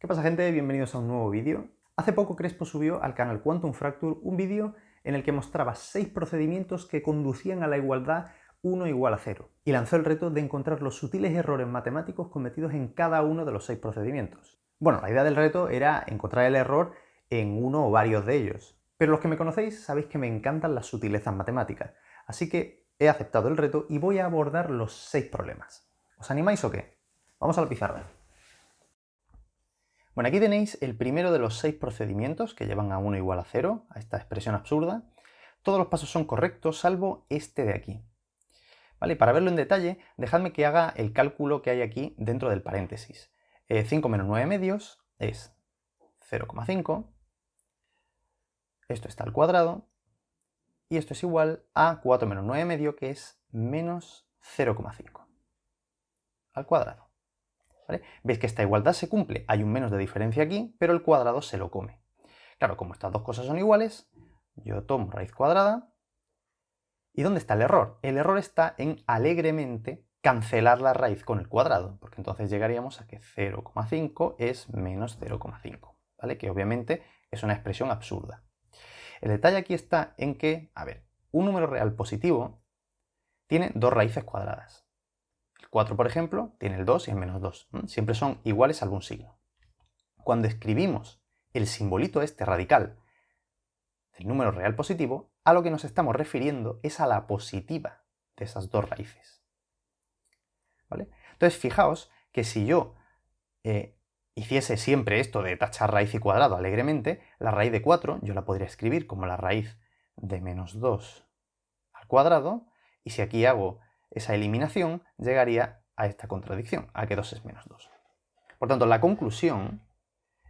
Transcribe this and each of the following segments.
¿Qué pasa, gente? Bienvenidos a un nuevo vídeo. Hace poco Crespo subió al canal Quantum Fracture un vídeo en el que mostraba 6 procedimientos que conducían a la igualdad 1 igual a 0 y lanzó el reto de encontrar los sutiles errores matemáticos cometidos en cada uno de los 6 procedimientos. Bueno, la idea del reto era encontrar el error en uno o varios de ellos, pero los que me conocéis sabéis que me encantan las sutilezas matemáticas, así que he aceptado el reto y voy a abordar los 6 problemas. ¿Os animáis o qué? Vamos a la pizarra. Bueno, aquí tenéis el primero de los 6 procedimientos que llevan a 1 igual a 0, a esta expresión absurda. Todos los pasos son correctos, salvo este de aquí. ¿Vale? Para verlo en detalle, dejadme que haga el cálculo que hay aquí dentro del paréntesis. 5 menos 9 medios es 0,5. Esto está al cuadrado. Y esto es igual a 4 menos 9 medio, que es menos 0,5 al cuadrado. ¿Vale? Veis que esta igualdad se cumple, hay un menos de diferencia aquí, pero el cuadrado se lo come. Claro, como estas dos cosas son iguales, yo tomo raíz cuadrada. ¿Y dónde está el error? El error está en alegremente cancelar la raíz con el cuadrado, porque entonces llegaríamos a que 0,5 es menos 0,5, ¿vale? Que obviamente es una expresión absurda. El detalle aquí está en que, a ver, un número real positivo tiene dos raíces cuadradas. 4, por ejemplo, tiene el 2 y el menos 2. Siempre son iguales salvo un signo. Cuando escribimos el simbolito este radical del número real positivo, a lo que nos estamos refiriendo es a la positiva de esas dos raíces. ¿Vale? Entonces, fijaos que si yo hiciese siempre esto de tachar raíz y cuadrado alegremente, la raíz de 4 yo la podría escribir como la raíz de menos 2 al cuadrado, y si aquí hago esa eliminación, llegaría a esta contradicción, a que 2 es menos 2. Por tanto, la conclusión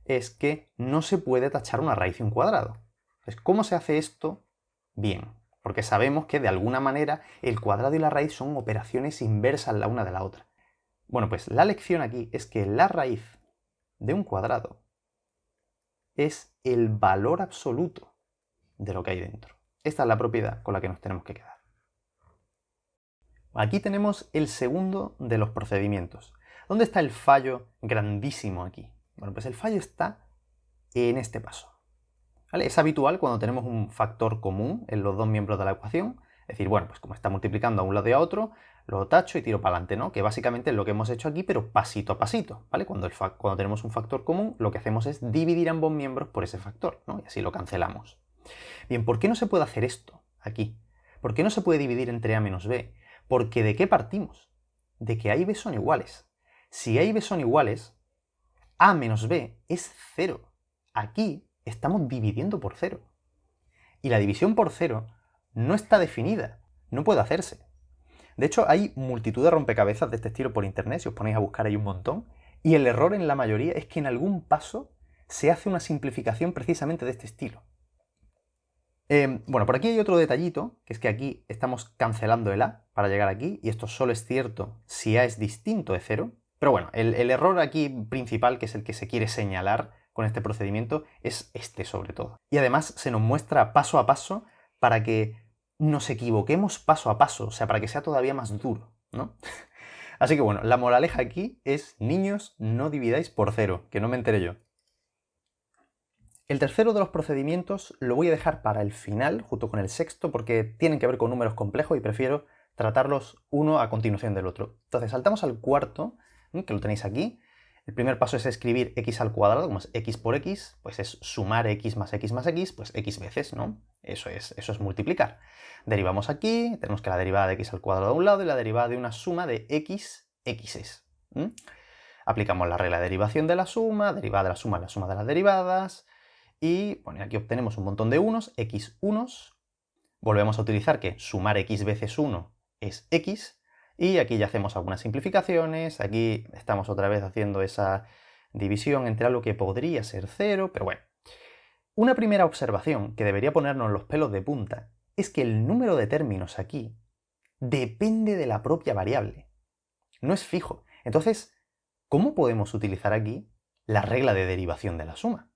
es que no se puede tachar una raíz y un cuadrado. Entonces, ¿cómo se hace esto? Bien, porque sabemos que de alguna manera el cuadrado y la raíz son operaciones inversas la una de la otra. Bueno, pues la lección aquí es que la raíz de un cuadrado es el valor absoluto de lo que hay dentro. Esta es la propiedad con la que nos tenemos que quedar. Aquí tenemos el segundo de los procedimientos. ¿Dónde está el fallo grandísimo aquí? Bueno, pues el fallo está en este paso. ¿Vale? Es habitual cuando tenemos un factor común en los dos miembros de la ecuación, es decir, bueno, pues como está multiplicando a un lado y a otro, lo tacho y tiro para adelante, ¿no? Que básicamente es lo que hemos hecho aquí, pero pasito a pasito, ¿vale? Cuando tenemos un factor común, lo que hacemos es dividir ambos miembros por ese factor, ¿no? Y así lo cancelamos. Bien, ¿por qué no se puede hacer esto aquí? ¿Por qué no se puede dividir entre a menos b? Porque ¿de qué partimos? De que a y b son iguales. Si a y b son iguales, a menos b es 0. Aquí estamos dividiendo por 0. Y la división por 0 no está definida, no puede hacerse. De hecho, hay multitud de rompecabezas de este estilo por internet, si os ponéis a buscar hay un montón, y el error en la mayoría es que en algún paso se hace una simplificación precisamente de este estilo. Bueno, por aquí hay otro detallito, que es que aquí estamos cancelando el a para llegar aquí, y esto solo es cierto si a es distinto de 0. Pero bueno, el error aquí principal, que es el que se quiere señalar con este procedimiento, es este sobre todo. Y además se nos muestra paso a paso para que nos equivoquemos paso a paso, o sea, para que sea todavía más duro, ¿no? Así que bueno, la moraleja aquí es, niños, no dividáis por 0, que no me enteré yo. El tercero de los procedimientos lo voy a dejar para el final, junto con el sexto, porque tienen que ver con números complejos y prefiero tratarlos uno a continuación del otro. Entonces saltamos al cuarto, que lo tenéis aquí. El primer paso es escribir x al cuadrado, como es x por x, pues es sumar x más x más x, pues x veces, ¿no? Eso es multiplicar. Derivamos aquí, tenemos que la derivada de x al cuadrado a un lado y la derivada de una suma de x, x's. Aplicamos la regla de derivación de la suma de la suma de las derivadas. Y bueno, aquí obtenemos un montón de unos, x unos. Volvemos a utilizar que sumar x veces 1 es x. Y aquí ya hacemos algunas simplificaciones. Aquí estamos otra vez haciendo esa división entre algo que podría ser 0, pero bueno. Una primera observación que debería ponernos los pelos de punta es que el número de términos aquí depende de la propia variable. No es fijo. Entonces, ¿cómo podemos utilizar aquí la regla de derivación de la suma?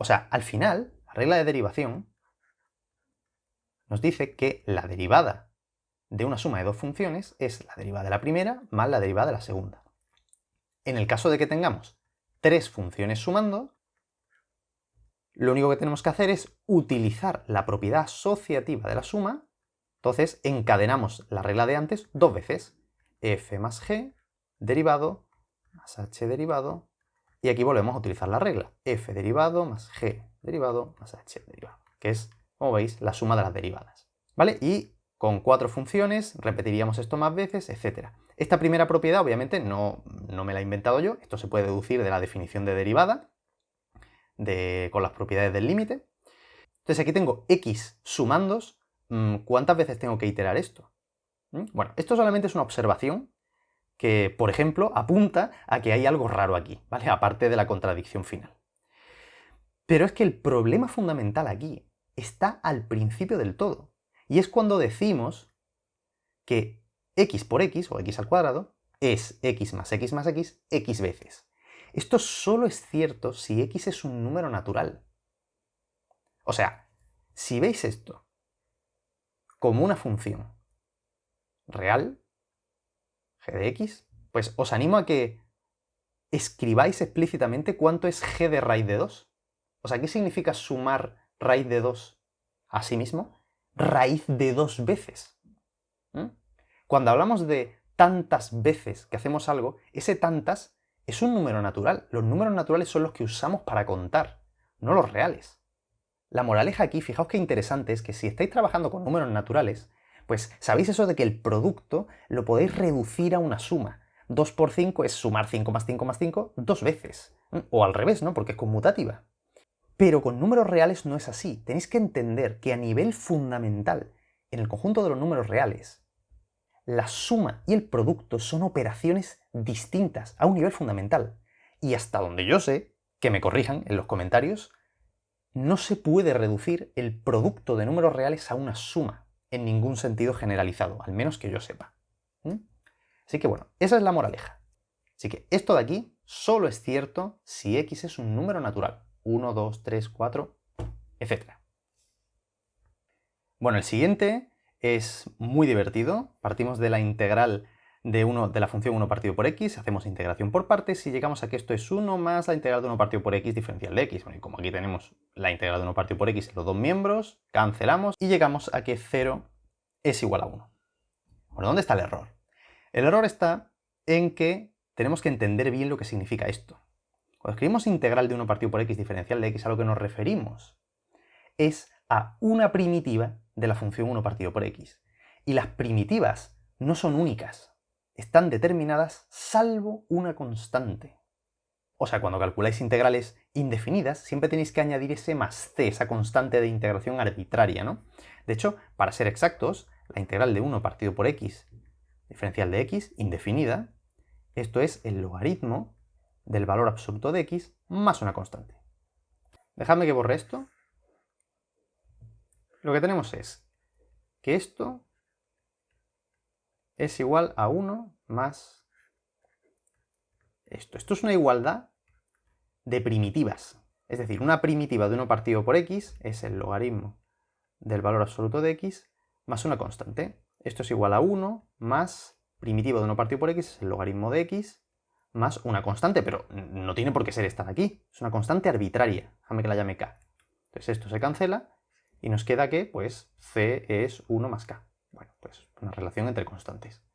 O sea, al final, la regla de derivación nos dice que la derivada de una suma de dos funciones es la derivada de la primera más la derivada de la segunda. En el caso de que tengamos tres funciones sumando, lo único que tenemos que hacer es utilizar la propiedad asociativa de la suma. Entonces encadenamos la regla de antes dos veces. F más G derivado más H derivado. Y aquí volvemos a utilizar la regla. F derivado más G derivado más H derivado. Que es, como veis, la suma de las derivadas. ¿Vale? Y con cuatro funciones repetiríamos esto más veces, etc. Esta primera propiedad, obviamente, no me la he inventado yo. Esto se puede deducir de la definición de derivada con las propiedades del límite. Entonces aquí tengo x sumandos. ¿Cuántas veces tengo que iterar esto? Bueno, esto solamente es una observación que, por ejemplo, apunta a que hay algo raro aquí, ¿vale? Aparte de la contradicción final. Pero es que el problema fundamental aquí está al principio del todo. Y es cuando decimos que x por x, o x al cuadrado, es x más x más x, x veces. Esto solo es cierto si x es un número natural. O sea, si veis esto como una función real, g de x, pues os animo a que escribáis explícitamente cuánto es g de raíz de 2. O sea, ¿qué significa sumar raíz de 2 a sí mismo? Raíz de 2 veces. Cuando hablamos de tantas veces que hacemos algo, ese tantas es un número natural. Los números naturales son los que usamos para contar, no los reales. La moraleja aquí, fijaos qué interesante, es que si estáis trabajando con números naturales, pues sabéis eso de que el producto lo podéis reducir a una suma. 2 por 5 es sumar 5 más 5 más 5 dos veces. O al revés, ¿no? Porque es conmutativa. Pero con números reales no es así. Tenéis que entender que a nivel fundamental, en el conjunto de los números reales, la suma y el producto son operaciones distintas a un nivel fundamental. Y hasta donde yo sé, que me corrijan en los comentarios, no se puede reducir el producto de números reales a una suma en ningún sentido generalizado, al menos que yo sepa. Así que bueno, esa es la moraleja. Así que esto de aquí solo es cierto si x es un número natural. 1, 2, 3, 4, etc. Bueno, el siguiente es muy divertido. Partimos de la integral de la función 1 partido por x, hacemos integración por partes y llegamos a que esto es 1 más la integral de 1 partido por x diferencial de x. Bueno, y como aquí tenemos la integral de 1 partido por x en los dos miembros, cancelamos y llegamos a que 0 es igual a 1. Bueno, ¿dónde está el error? El error está en que tenemos que entender bien lo que significa esto. Cuando escribimos integral de 1 partido por x diferencial de x, a lo que nos referimos es a una primitiva de la función 1 partido por x. Y las primitivas no son únicas, están determinadas salvo una constante. O sea, cuando calculáis integrales indefinidas, siempre tenéis que añadir ese más c, esa constante de integración arbitraria, ¿no? De hecho, para ser exactos, la integral de 1 partido por x diferencial de x indefinida, esto es el logaritmo del valor absoluto de x más una constante. Dejadme que borre esto. Lo que tenemos es que esto es igual a 1 más esto. Esto es una igualdad de primitivas. Es decir, una primitiva de 1 partido por x es el logaritmo del valor absoluto de x más una constante. Esto es igual a 1 más primitiva de 1 partido por x es el logaritmo de x más una constante, pero no tiene por qué ser esta de aquí. Es una constante arbitraria. Déjame que la llame k. Entonces esto se cancela y nos queda que, pues, c es 1 más k. Bueno, pues una relación entre constantes.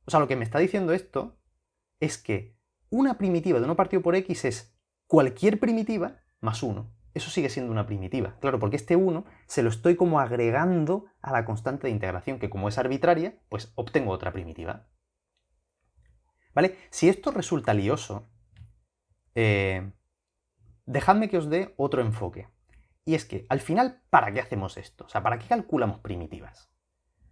O sea, lo que me está diciendo esto es que una primitiva de 1 partido por x es cualquier primitiva más 1. Eso sigue siendo una primitiva. Claro, porque este 1 se lo estoy como agregando a la constante de integración, que como es arbitraria, pues obtengo otra primitiva. ¿Vale? Si esto resulta lioso, dejadme que os dé otro enfoque. Y es que, al final, ¿para qué hacemos esto? O sea, ¿para qué calculamos primitivas?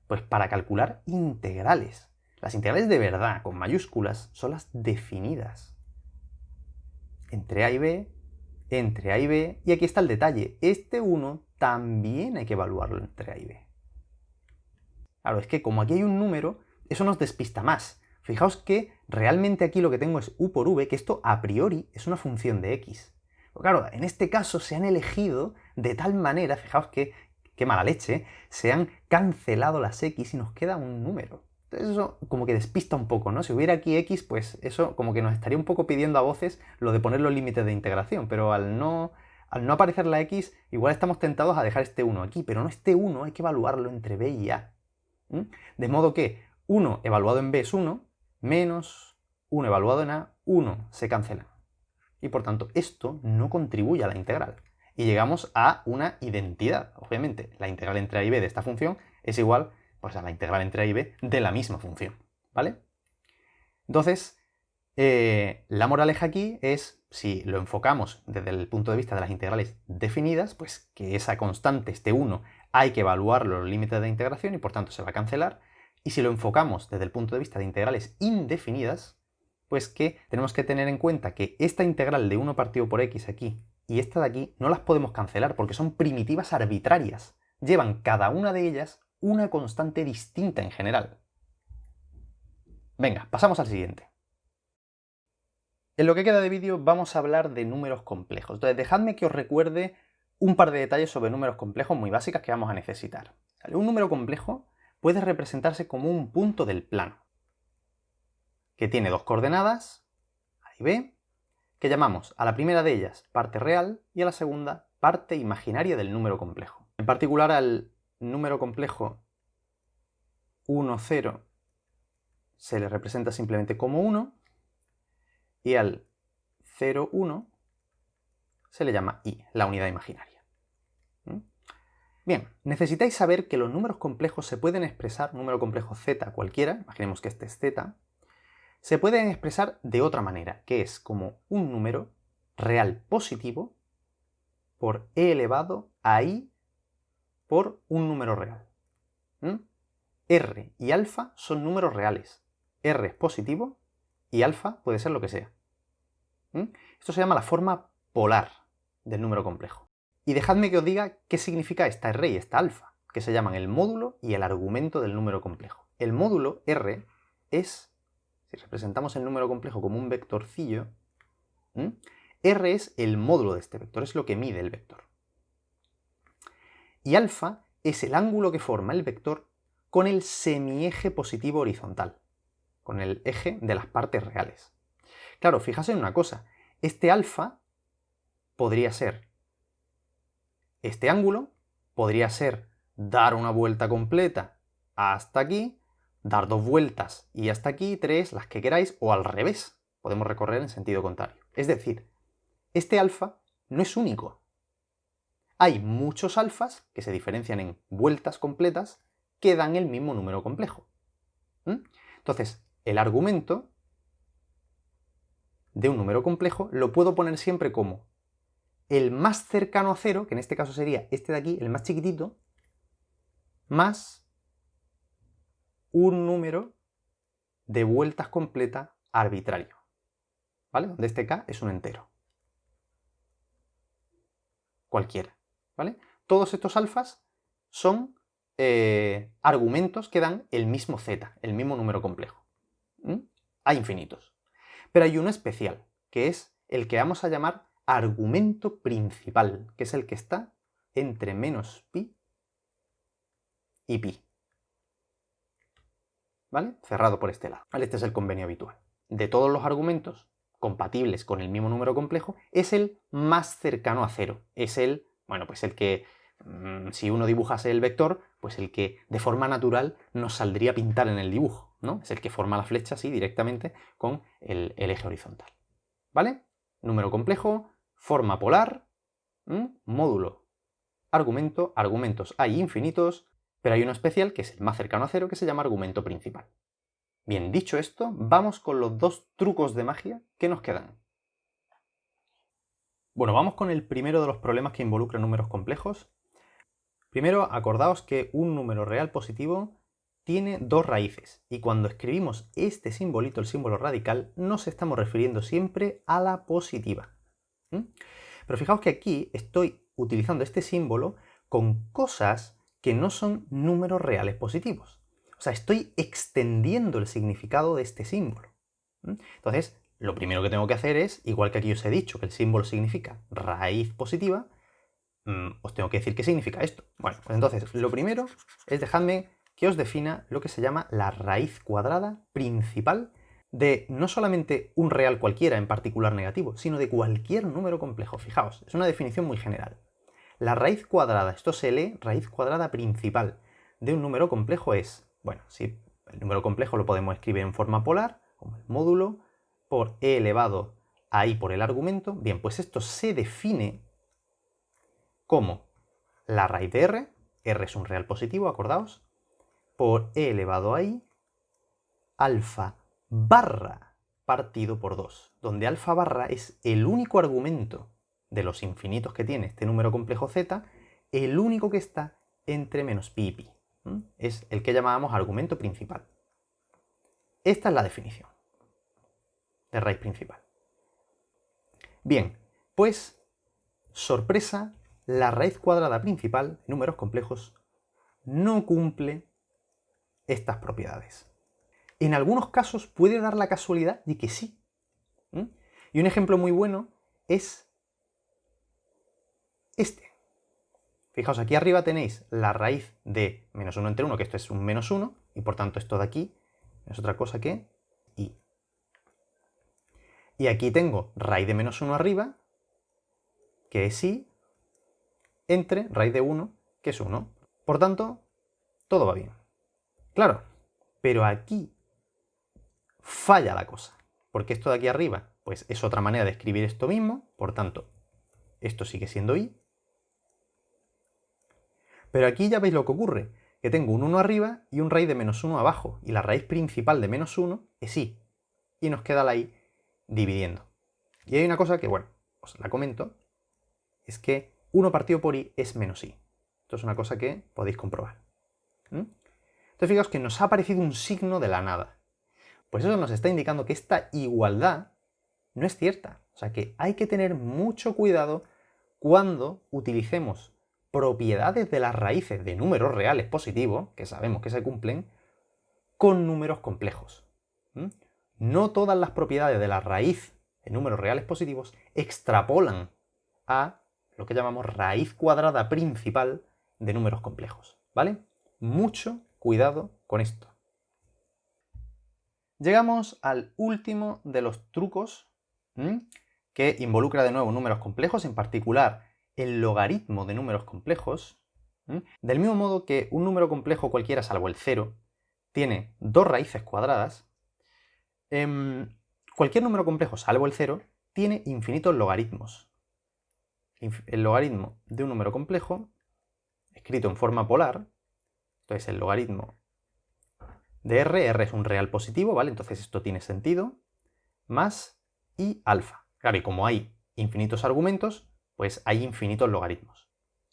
Pues para calcular integrales. Las integrales de verdad, con mayúsculas, son las definidas. Entre a y b, entre a y b, y aquí está el detalle. Este 1 también hay que evaluarlo entre a y b. Claro, es que como aquí hay un número, eso nos despista más. Fijaos que realmente aquí lo que tengo es u por v, que esto a priori es una función de x. Pero claro, en este caso se han elegido de tal manera, fijaos que, qué mala leche, se han cancelado las x y nos queda un número. Eso como que despista un poco, ¿no? Si hubiera aquí x, pues eso como que nos estaría un poco pidiendo a voces lo de poner los límites de integración, pero al no aparecer la x, igual estamos tentados a dejar este 1 aquí, pero no, este 1 hay que evaluarlo entre b y a. De modo que 1 evaluado en b es 1, menos 1 evaluado en a, 1 se cancela. Y por tanto, esto no contribuye a la integral. Y llegamos a una identidad. Obviamente, la integral entre a y b de esta función es igual pues, a la integral entre a y b de la misma función. ¿Vale? Entonces, la moraleja aquí es, si lo enfocamos desde el punto de vista de las integrales definidas, pues que esa constante, este 1, hay que evaluarlo en los límites de integración y por tanto se va a cancelar. Y si lo enfocamos desde el punto de vista de integrales indefinidas, pues que tenemos que tener en cuenta que esta integral de 1 partido por x aquí y esta de aquí no las podemos cancelar porque son primitivas arbitrarias. Llevan cada una de ellas una constante distinta en general. Venga, pasamos al siguiente. En lo que queda de vídeo vamos a hablar de números complejos. Entonces, dejadme que os recuerde un par de detalles sobre números complejos muy básicas que vamos a necesitar. Un número complejo puede representarse como un punto del plano, que tiene dos coordenadas, A y B, que llamamos a la primera de ellas parte real y a la segunda parte imaginaria del número complejo. En particular al número complejo 1, 0 se le representa simplemente como 1 y al 0, 1 se le llama i, la unidad imaginaria. Bien, necesitáis saber que los números complejos se pueden expresar, número complejo z cualquiera, imaginemos que este es z, se pueden expresar de otra manera, que es como un número real positivo por e elevado a i por un número real. R y alfa son números reales. R es positivo y alfa puede ser lo que sea. Esto se llama la forma polar del número complejo. Y dejadme que os diga qué significa esta R y esta alfa, que se llaman el módulo y el argumento del número complejo. El módulo R es, si representamos el número complejo como un vectorcillo, R es el módulo de este vector, es lo que mide el vector. Y alfa es el ángulo que forma el vector con el semieje positivo horizontal, con el eje de las partes reales. Claro, fijaos en una cosa, este alfa podría ser este ángulo, podría ser dar una vuelta completa hasta aquí, dar dos vueltas y hasta aquí, tres, las que queráis, o al revés, podemos recorrer en sentido contrario. Es decir, este alfa no es único. Hay muchos alfas que se diferencian en vueltas completas que dan el mismo número complejo. Entonces, el argumento de un número complejo lo puedo poner siempre como el más cercano a 0, que en este caso sería este de aquí, el más chiquitito, más un número de vueltas completa arbitrario, ¿vale? Donde este k es un entero. Cualquiera, ¿vale? Todos estos alfas son argumentos que dan el mismo z, el mismo número complejo. Hay infinitos. Pero hay uno especial, que es el que vamos a llamar argumento principal, que es el que está entre menos pi y pi. ¿Vale? Cerrado por este lado. ¿Vale? Este es el convenio habitual. De todos los argumentos compatibles con el mismo número complejo, es el más cercano a 0. Es el, bueno, pues el que, si uno dibujase el vector, pues el que de forma natural nos saldría a pintar en el dibujo, ¿no? Es el que forma la flecha así directamente con el eje horizontal. ¿Vale? Número complejo, forma polar, módulo, argumento, argumentos hay infinitos, pero hay uno especial que es el más cercano a 0 que se llama argumento principal. Bien, dicho esto, vamos con los dos trucos de magia que nos quedan. Bueno, vamos con el primero de los problemas que involucran números complejos. Primero, acordaos que un número real positivo tiene dos raíces, y cuando escribimos este simbolito, el símbolo radical, nos estamos refiriendo siempre a la positiva. Pero fijaos que aquí estoy utilizando este símbolo con cosas que no son números reales positivos. O sea, estoy extendiendo el significado de este símbolo. Entonces, lo primero que tengo que hacer es, igual que aquí os he dicho que el símbolo significa raíz positiva, os tengo que decir qué significa esto. Bueno, pues entonces, lo primero es dejadme que os defina lo que se llama la raíz cuadrada principal de no solamente un real cualquiera en particular negativo, sino de cualquier número complejo. Fijaos, es una definición muy general. La raíz cuadrada, esto se lee raíz cuadrada principal de un número complejo es, bueno, si el número complejo lo podemos escribir en forma polar, como el módulo, por e elevado a i por el argumento. Bien, pues esto se define como la raíz de r es un real positivo, acordaos, por e elevado a i, alfa barra partido por 2, donde alfa barra es el único argumento de los infinitos que tiene este número complejo z, el único que está entre menos pi y pi. Es el que llamábamos argumento principal. Esta es la definición de raíz principal. Bien, pues, sorpresa, la raíz cuadrada principal, en números complejos, no cumple estas propiedades. En algunos casos puede dar la casualidad de que sí. Y un ejemplo muy bueno es este. Fijaos, aquí arriba tenéis la raíz de menos 1 entre 1, que esto es un menos 1, y por tanto esto de aquí no es otra cosa que i. Y aquí tengo raíz de menos 1 arriba, que es i, entre raíz de 1, que es 1. Por tanto, todo va bien. Claro, pero aquí falla la cosa, porque esto de aquí arriba pues es otra manera de escribir esto mismo, por tanto, esto sigue siendo i. Pero aquí ya veis lo que ocurre, que tengo un 1 arriba y un raíz de menos 1 abajo, y la raíz principal de menos 1 es i, y nos queda la i dividiendo. Y hay una cosa que, bueno, os la comento, es que 1 partido por i es menos i. Esto es una cosa que podéis comprobar. Entonces fijaos que nos ha aparecido un signo de la nada. Pues eso nos está indicando que esta igualdad no es cierta. O sea que hay que tener mucho cuidado cuando utilicemos propiedades de las raíces de números reales positivos, que sabemos que se cumplen, con números complejos. No todas las propiedades de la raíz de números reales positivos extrapolan a lo que llamamos raíz cuadrada principal de números complejos, ¿vale? Mucho cuidado con esto. Llegamos al último de los trucos que involucra de nuevo números complejos, en particular el logaritmo de números complejos. Del mismo modo que un número complejo cualquiera salvo el 0 tiene dos raíces cuadradas, cualquier número complejo salvo el 0 tiene infinitos logaritmos. El logaritmo de un número complejo, escrito en forma polar, entonces el logaritmo de r es un real positivo, ¿vale? Entonces esto tiene sentido, más i alfa. Claro, y como hay infinitos argumentos, pues hay infinitos logaritmos.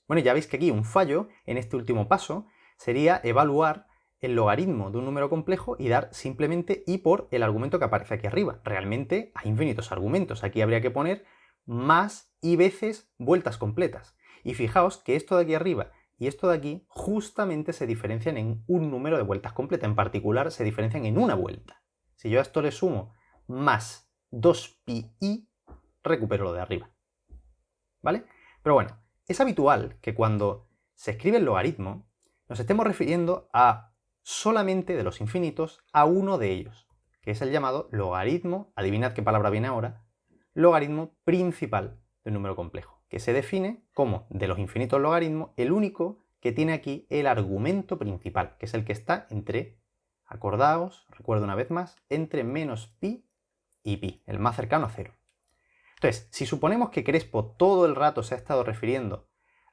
Bueno, ya veis que aquí un fallo en este último paso sería evaluar el logaritmo de un número complejo y dar simplemente i por el argumento que aparece aquí arriba. Realmente hay infinitos argumentos. Aquí habría que poner más i veces vueltas completas. Y fijaos que esto de aquí arriba y esto de aquí justamente se diferencian en un número de vueltas completa. En particular, se diferencian en una vuelta. Si yo a esto le sumo más 2pi, recupero lo de arriba. ¿Vale? Pero bueno, es habitual que cuando se escribe el logaritmo nos estemos refiriendo a solamente de los infinitos a uno de ellos, que es el llamado logaritmo, adivinad qué palabra viene ahora, logaritmo principal de un número complejo, que se define como de los infinitos logaritmos el único que tiene aquí el argumento principal, que es el que está entre, acordaos, recuerdo una vez más, entre menos pi y pi, el más cercano a 0. Entonces, si suponemos que Crespo todo el rato se ha estado refiriendo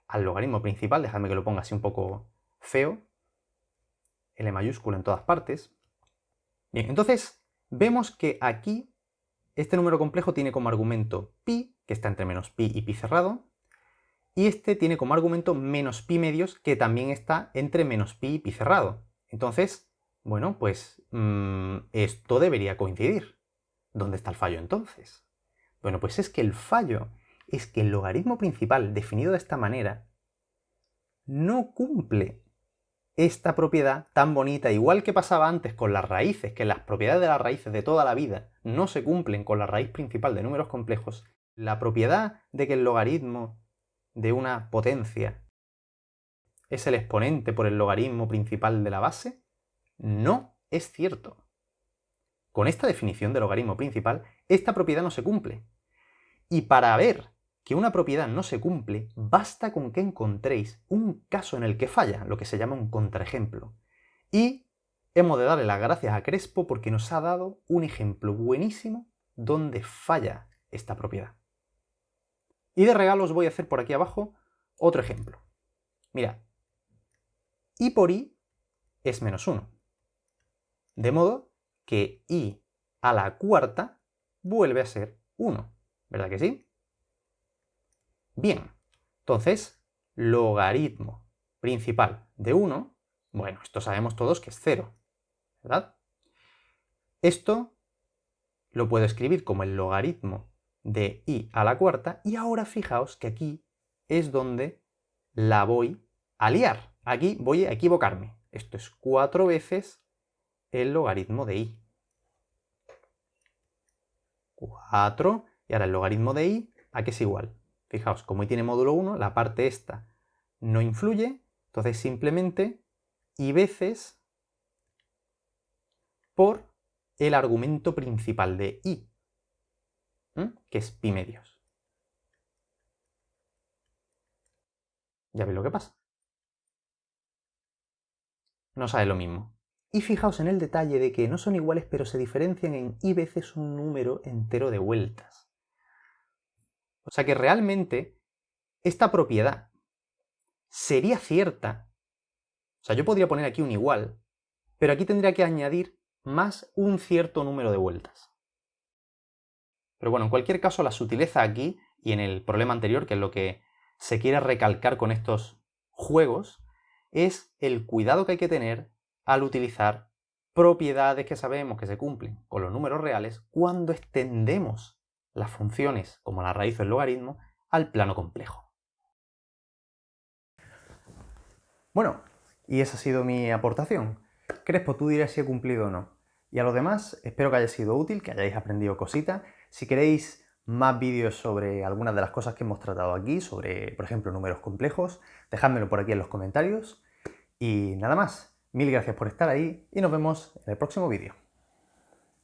al logaritmo principal, dejadme que lo ponga así un poco feo, L mayúscula en todas partes. Bien, entonces vemos que aquí este número complejo tiene como argumento pi, que está entre menos pi y pi cerrado, y este tiene como argumento menos pi medios, que también está entre menos pi y pi cerrado. Entonces, bueno, pues esto debería coincidir. ¿Dónde está el fallo entonces? Bueno, pues es que el fallo es que el logaritmo principal definido de esta manera no cumple esta propiedad tan bonita, igual que pasaba antes con las raíces, que las propiedades de las raíces de toda la vida no se cumplen con la raíz principal de números complejos. La propiedad de que el logaritmo de una potencia es el exponente por el logaritmo principal de la base, no es cierto. Con esta definición de logaritmo principal, esta propiedad no se cumple. Y para ver que una propiedad no se cumple, basta con que encontréis un caso en el que falla, lo que se llama un contraejemplo. Y hemos de darle las gracias a Crespo porque nos ha dado un ejemplo buenísimo donde falla esta propiedad. Y de regalo os voy a hacer por aquí abajo otro ejemplo. Mirad, i por i es menos 1. De modo que i a la cuarta vuelve a ser 1. ¿Verdad que sí? Bien, entonces, logaritmo principal de 1, bueno, esto sabemos todos que es 0, ¿verdad? Esto lo puedo escribir como el logaritmo de i a la cuarta, y ahora fijaos que aquí es donde la voy a liar. Aquí voy a equivocarme. Esto es 4 veces el logaritmo de i. 4, y ahora el logaritmo de i, ¿a qué es igual? Fijaos, como i tiene módulo 1, la parte esta no influye, entonces simplemente i veces por el argumento principal de i, que es pi medios. Ya veis lo que pasa. No sale lo mismo. Y fijaos en el detalle de que no son iguales, pero se diferencian en i veces un número entero de vueltas. O sea que realmente esta propiedad sería cierta. O sea, yo podría poner aquí un igual, pero aquí tendría que añadir más un cierto número de vueltas. Pero bueno, en cualquier caso, la sutileza aquí y en el problema anterior, que es lo que se quiere recalcar con estos juegos, es el cuidado que hay que tener al utilizar propiedades que sabemos que se cumplen con los números reales cuando extendemos las funciones, como la raíz o el logaritmo, al plano complejo. Bueno, y esa ha sido mi aportación. Crespo, tú dirás si he cumplido o no. Y a los demás, espero que haya sido útil, que hayáis aprendido cositas. Si queréis más vídeos sobre algunas de las cosas que hemos tratado aquí, sobre, por ejemplo, números complejos, dejádmelo por aquí en los comentarios. Y nada más, mil gracias por estar ahí y nos vemos en el próximo vídeo.